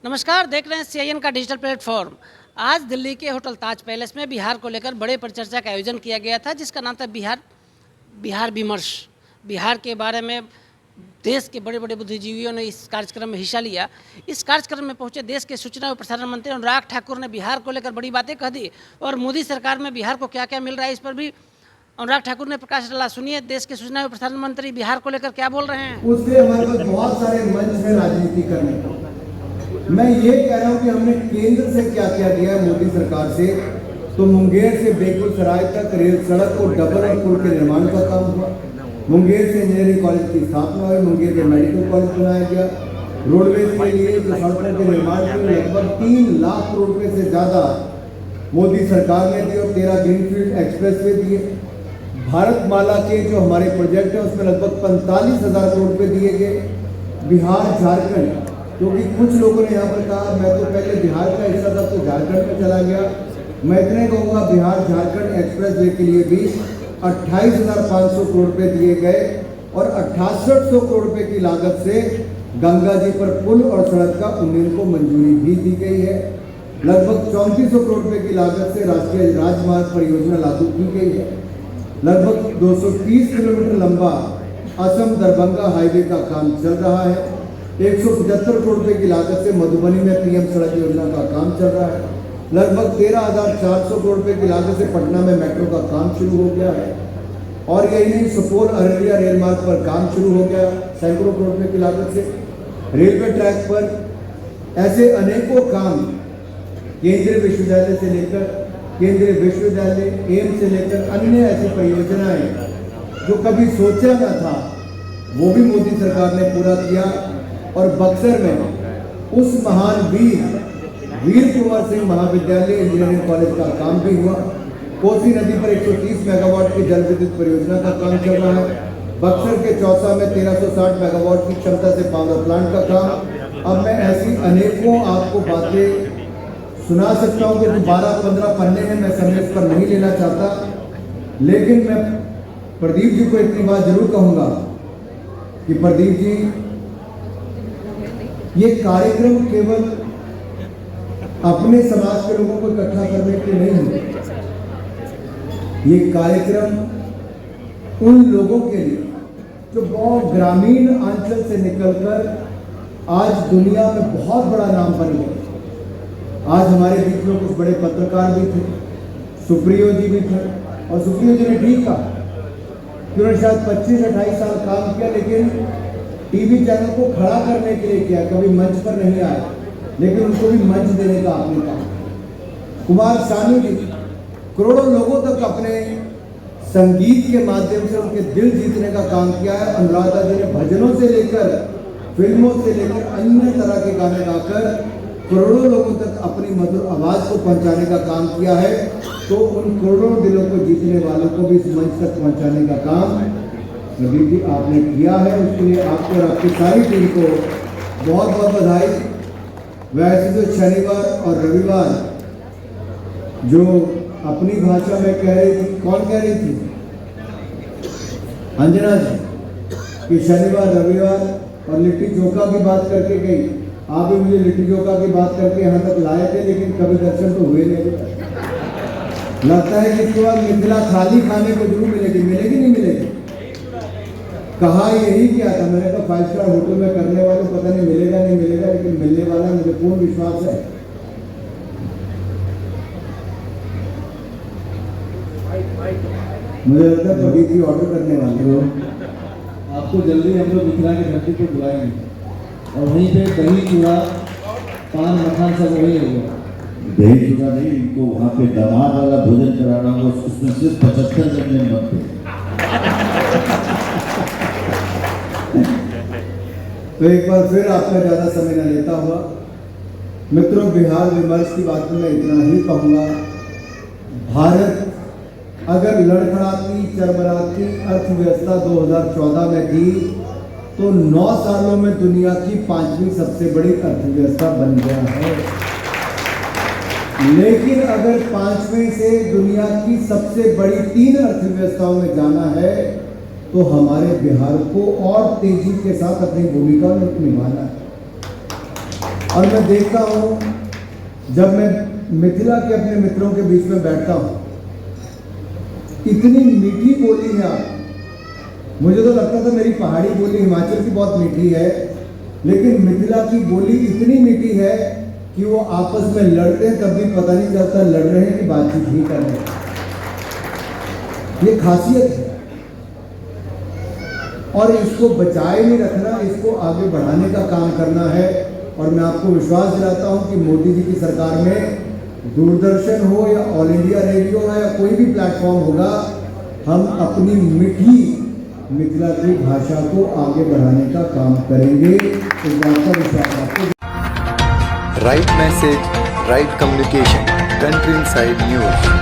नमस्कार, देख रहे हैं सीआईएन का डिजिटल प्लेटफॉर्म। आज दिल्ली के होटल ताज पैलेस में बिहार को लेकर बड़े परिचर्चा का आयोजन किया गया था, जिसका नाम था बिहार विमर्श। बिहार के बारे में देश के बड़े बड़े बुद्धिजीवियों ने इस कार्यक्रम में हिस्सा लिया। इस कार्यक्रम में पहुंचे देश के सूचना और प्रसारण मंत्री अनुराग ठाकुर ने बिहार को लेकर बड़ी बातें कह दी और मोदी सरकार में बिहार को क्या क्या मिल रहा है, इस पर भी अनुराग ठाकुर ने प्रकाश डाला। सुनिए देश के सूचना और प्रसारण मंत्री बिहार को लेकर क्या बोल रहे हैं। उससे हमारे पास बहुत सारे मंच है राजनीति करने का। मैं ये कह रहा हूँ कि हमने केंद्र से क्या क्या दिया है मोदी सरकार से। तो मुंगेर से बेगूसराय तक रेल सड़क को डबल और पुल के निर्माण का काम हुआ। मुंगेर से इंजीनियरिंग कॉलेज की स्थापना हुई। मुंगेर के मेडिकल कॉलेज बनाया गया। रोडवेज के लिए जो सड़कों के निर्माण के लिए लगभग 3 लाख करोड़ रुपए से ज्यादा मोदी सरकार ने दिए और 13 ग्रीनफील्ड एक्सप्रेसवे दिए। भारतमाला के जो हमारे प्रोजेक्ट है उसमें लगभग 45,000 करोड़ रुपए दिए गए। बिहार झारखंड, क्योंकि कुछ लोगों ने यहाँ पर कहा मैं तो पहले बिहार का हिस्सा था तो झारखंड में चला गया। मैं इतने कहूँगा बिहार झारखंड एक्सप्रेसवे के लिए भी 28,500 करोड़ रुपए दिए गए और 6800 करोड़ रुपए की लागत से गंगा जी पर पुल और सड़क का उन्नयन को मंजूरी भी दी गई है। लगभग 3400 करोड़ रुपए की लागत से राष्ट्रीय राजमार्ग परियोजना लागू की गई है। लगभग 230 किलोमीटर लंबा असम दरभंगा हाईवे का काम चल रहा है। 175 करोड़ रुपए की लागत से मधुबनी में पीएम सड़क योजना का काम चल रहा है। लगभग 13,400 करोड़ रुपए की लागत से पटना में मेट्रो का काम शुरू हो गया है। और यही नहीं, सुपौल अररिया रेल मार्ग पर काम शुरू हो गया सैकड़ों करोड़ रुपए की लागत से। रेलवे ट्रैक पर ऐसे अनेकों काम केंद्रीय विश्वविद्यालय से लेकर केंद्रीय विश्वविद्यालय एम्स से लेकर अन्य ऐसी परियोजनाएं जो कभी सोचा न था वो भी मोदी सरकार ने पूरा किया। और बक्सर में उस महान वीर कुंवर सिंह महाविद्यालय इंजीनियरिंग कॉलेज का काम भी हुआ। कोसी नदी पर 130 मेगावाट की जल विद्युत परियोजना का काम चल रहा है। बक्सर के चौसा में 1360 मेगावाट की क्षमता से पावर प्लांट का काम। अब मैं ऐसी अनेकों आपको बातें सुना सकता हूँ कि 12-15 पन्ने हैं, मैं समय इस पर नहीं लेना चाहता। लेकिन मैं प्रदीप जी को इतनी बात जरूर कहूँगा कि प्रदीप जी, ये कार्यक्रम केवल अपने समाज के लोगों को इकट्ठा करने के नहीं है। ये कार्यक्रम उन लोगों के लिए जो बहुत ग्रामीण अंचल से निकलकर आज दुनिया में बहुत बड़ा नाम बन गए। आज हमारे बीच में कुछ बड़े पत्रकार भी थे, सुप्रियो जी भी थे। और सुप्रियो जी ने ठीक कहा कि उन्होंने शायद 25-28 साल काम किया, लेकिन टीवी चैनल को खड़ा करने के लिए किया, कभी मंच पर नहीं आया, लेकिन उनको भी मंच देने का आपने कहा। कुमार सानू जी करोड़ों लोगों तक अपने संगीत के माध्यम से उनके दिल जीतने का काम किया है। अनुराधा जी ने भजनों से लेकर फिल्मों से लेकर अन्य तरह के गाने गाकर करोड़ों लोगों तक अपनी मधुर आवाज को पहुंचाने का काम किया है। तो उन करोड़ों दिलों को जीतने वालों को भी इस मंच तक पहुंचाने का काम प्रदीप जी आपने किया है। उसके लिए आपको और आपकी सारी टीम को बहुत बहुत बधाई। वैसे तो शनिवार और रविवार जो अपनी भाषा में कह रही थी, कौन कह रही थी? अंजना जी, कि शनिवार रविवार और लिट्टी चोखा की बात करके गई। आप भी मुझे लिट्टी चोखा की बात करके यहाँ तक लाए थे, लेकिन कभी दर्शन तो हुए नहीं। लगता है कि इसके बाद मिथिला थाली खाने को जरूर मिलेगी। मिलेगी नहीं मिलेगी? कहा यही क्या था, मैंने कहा 5 स्टार होटल में करने वाले पता नहीं मिलेगा नहीं मिलेगा, लेकिन मिलने वाला मुझे पूर्ण विश्वास है। मुझे लगता है कभी भी ऑर्डर करने वाले हो। आपको जल्दी हम लोग मिथिला की धरती पर बुलाएंगे और वहीं पे दही चूड़ा पान मखान सब वही होगा। दही चूड़ा नहीं, इनको वहाँ पे दामाद वाला भोजन कराना होगा, उसमें सिर्फ 75 व्यंजन बनते हैं। तो एक बार फिर आपका ज्यादा समय न लेता हुआ मित्रों, बिहार विमर्श की बात में इतना ही कहूँगा। भारत अगर लड़खड़ाती चरमराती अर्थव्यवस्था 2014 में थी तो 9 सालों में दुनिया की 5वीं सबसे बड़ी अर्थव्यवस्था बन गया है। लेकिन अगर 5वें से दुनिया की सबसे बड़ी 3 अर्थव्यवस्थाओं में जाना है तो हमारे बिहार को और तेजी के साथ अपनी भूमिका निभाना है। और मैं देखता हूँ जब मैं मिथिला के अपने मित्रों के बीच में बैठता हूँ, इतनी मीठी बोली है आप। मुझे तो लगता था मेरी पहाड़ी बोली हिमाचल की बहुत मीठी है, लेकिन मिथिला की बोली इतनी मीठी है कि वो आपस में लड़ते हैं तब भी पता नहीं चलता लड़ रहे हैं कि बातचीत ही कर रहे हैं। ये खासियत है और इसको बचाए नहीं रखना, इसको आगे बढ़ाने का काम करना है। और मैं आपको विश्वास दिलाता हूं कि मोदी जी की सरकार में दूरदर्शन हो या ऑल इंडिया रेडियो हो या कोई भी प्लेटफॉर्म होगा, हम अपनी मीठी मिथिला की भाषा को आगे बढ़ाने का काम करेंगे। इस बात का विश्वास आपको। Right message, right communication. Country Inside News.